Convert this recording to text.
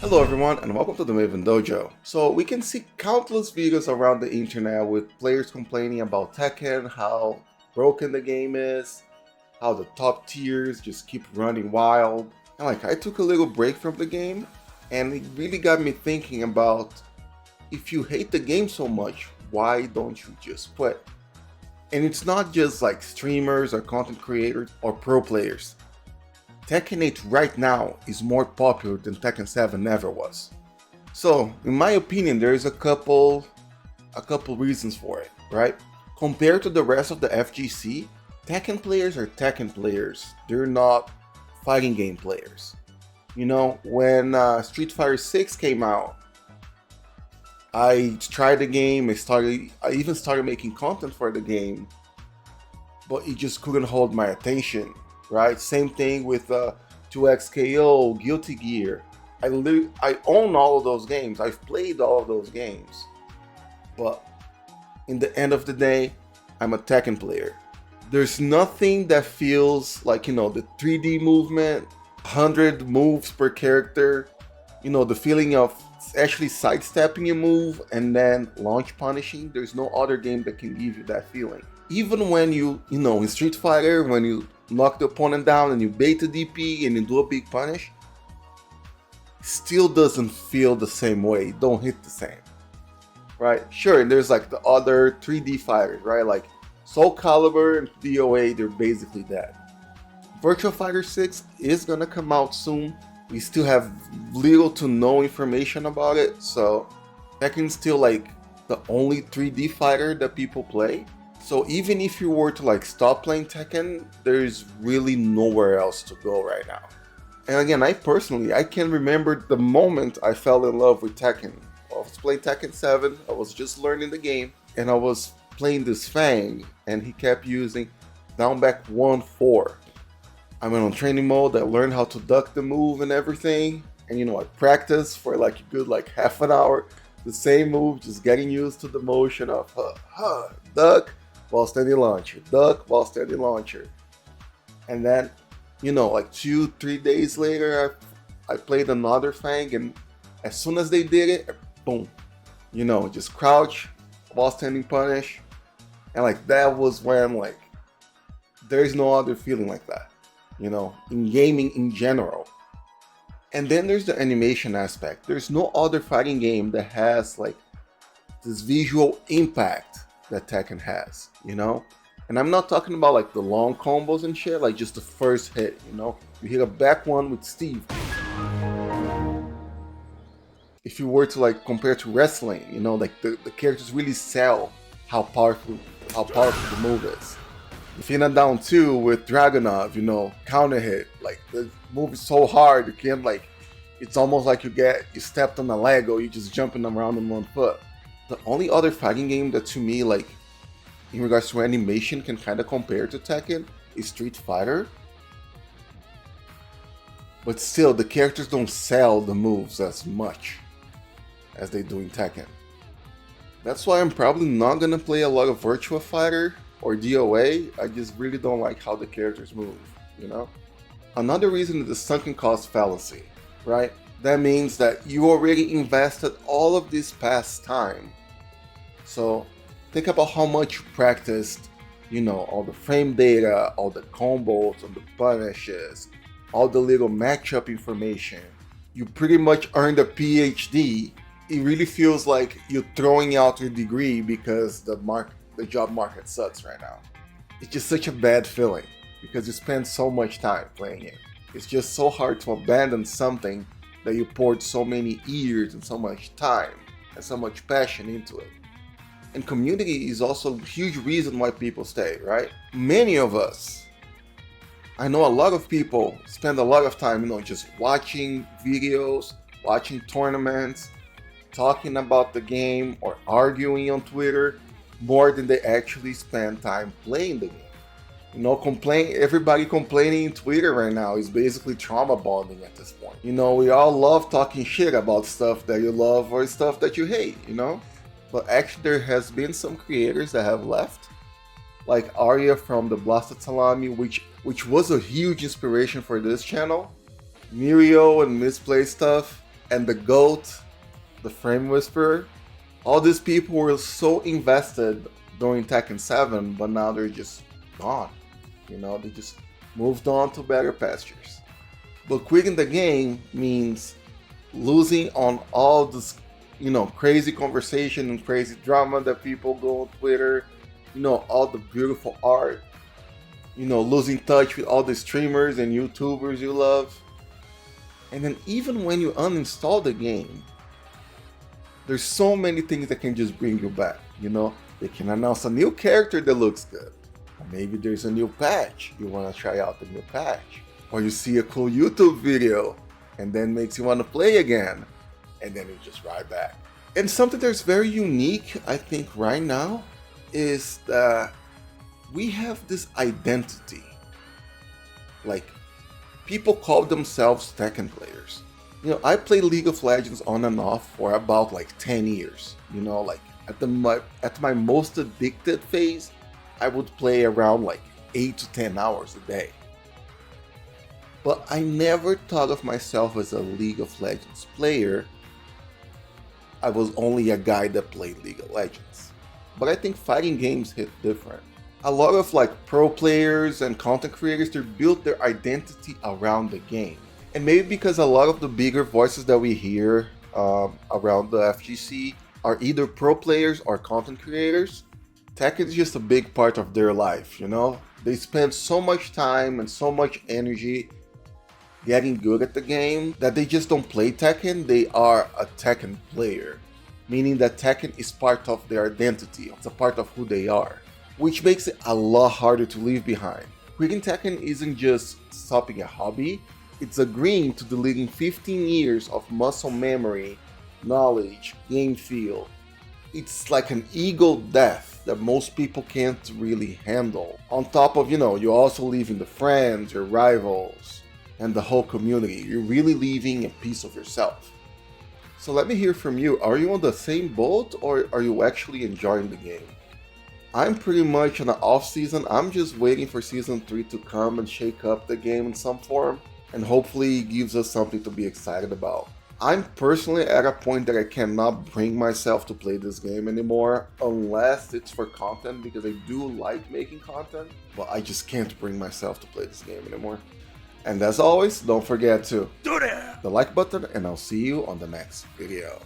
Hello everyone and welcome to the Maven Dojo. So we can see countless videos around the internet with players complaining about Tekken, how broken the game is, how the top tiers just keep running wild. And I took a little break from the game and it really got me thinking about, if you hate the game so much, why don't you just quit? And it's not just like streamers or content creators or pro players. Tekken 8 right now is more popular than Tekken 7 ever was. So, in my opinion, there is a couple reasons for it, right? Compared to the rest of the FGC, Tekken players are Tekken players. They're not fighting game players. You know, when Street Fighter 6 came out, I tried the game, I even started making content for the game, but it just couldn't hold my attention, right? Same thing with 2XKO, Guilty Gear. I own all of those games, I've played all of those games, but in the end of the day, I'm a Tekken player. There's nothing that feels like, you know, the 3D movement, 100 moves per character, you know, the feeling of actually sidestepping a move and then launch punishing. There's no other game that can give you that feeling. Even when you know, in Street Fighter, when you knock the opponent down and you bait the DP and you do a big punish, still doesn't feel the same way. It don't hit the same, right? Sure, and there's like the other 3D fighters, right? Like Soul Calibur and DOA, they're basically dead. Virtua Fighter 6 is gonna come out soon. We still have little to no information about it, so Tekken's still like the only 3D fighter that people play. So even if you were to like stop playing Tekken, there's really nowhere else to go right now. And again, I can remember the moment I fell in love with Tekken. I was playing Tekken 7, I was just learning the game, and I was playing this Fang, and he kept using down back 1-4. I went on training mode, I learned how to duck the move and everything, and you know, I practiced for like a good half an hour, the same move, just getting used to the motion of duck while standing launcher, duck while standing launcher. And then, you know, like 2-3 days later, I played another Fang, and as soon as they did it, boom, you know, just crouch while standing punish, and like that was when like there's no other feeling like that, you know, in gaming in general. And then there's the animation aspect. There's no other fighting game that has like this visual impact that Tekken has, you know? And I'm not talking about like the long combos and shit, like just the first hit, you know? You hit a back one with Steve. If you were to like compare to wrestling, you know, like the characters really sell how powerful the move is. Fina down 2 with Dragunov, you know, counter hit, like the move is so hard, you can't like, it's almost like you stepped on a leg or you're just jumping around on one foot. The only other fighting game that to me, like, in regards to animation can kind of compare to Tekken is Street Fighter. But still, the characters don't sell the moves as much as they do in Tekken. That's why I'm probably not gonna play a lot of Virtua Fighter or DOA. I just really don't like how the characters move, you know? Another reason is the Sunken Cost fallacy, right? That means that you already invested all of this past time. So think about how much you practiced, you know, all the frame data, all the combos, all the punishes, all the little matchup information. You pretty much earned a PhD. It really feels like you're throwing out your degree because the job market sucks right now. It's just such a bad feeling because you spend so much time playing it. It's just so hard to abandon something that you poured so many years and so much time and so much passion into it. And community is also a huge reason why people stay, right? Many of us, I know a lot of people spend a lot of time, you know, just watching videos, watching tournaments, talking about the game or arguing on Twitter more than they actually spend time playing the game. You know, everybody complaining in Twitter right now is basically trauma bonding at this point. You know, we all love talking shit about stuff that you love or stuff that you hate, you know? But actually there has been some creators that have left, like Arya from the Blasted Salami, which was a huge inspiration for this channel. Mirio and Misplaced Stuff, and the GOAT, the Frame Whisperer, all these people were so invested during Tekken 7, but now they're just gone. You know, they just moved on to better pastures. But quitting the game means losing on all this, you know, crazy conversation and crazy drama that people go on Twitter, you know, all the beautiful art, you know, losing touch with all the streamers and YouTubers you love. And then even when you uninstall the game, there's so many things that can just bring you back, you know? They can announce a new character that looks good. Or maybe there's a new patch, you want to try out the new patch. Or you see a cool YouTube video and then makes you want to play again. And then you just ride back. And something that's very unique, I think, right now is that we have this identity. Like, people call themselves Tekken players. You know, I play League of Legends on and off for about like 10 years. You know, like at my most addicted phase, I would play around like 8 to 10 hours a day. But I never thought of myself as a League of Legends player. I was only a guy that played League of Legends. But I think fighting games hit different. A lot of like pro players and content creators, they built their identity around the game. And maybe because a lot of the bigger voices that we hear around the FGC are either pro players or content creators, Tekken is just a big part of their life, you know? They spend so much time and so much energy getting good at the game that they just don't play Tekken, they are a Tekken player. Meaning that Tekken is part of their identity, it's a part of who they are. Which makes it a lot harder to leave behind. Quitting Tekken isn't just stopping a hobby, it's agreeing to deleting 15 years of muscle memory, knowledge, game feel. It's like an ego death that most people can't really handle. On top of, you know, you're also leaving the friends, your rivals, and the whole community. You're really leaving a piece of yourself. So let me hear from you. Are you on the same boat or are you actually enjoying the game? I'm pretty much in the off season. I'm just waiting for season 3 to come and shake up the game in some form, and hopefully gives us something to be excited about. I'm personally at a point that I cannot bring myself to play this game anymore unless it's for content, because I do like making content, but I just can't bring myself to play this game anymore. And as always, don't forget to do the like button, and I'll see you on the next video.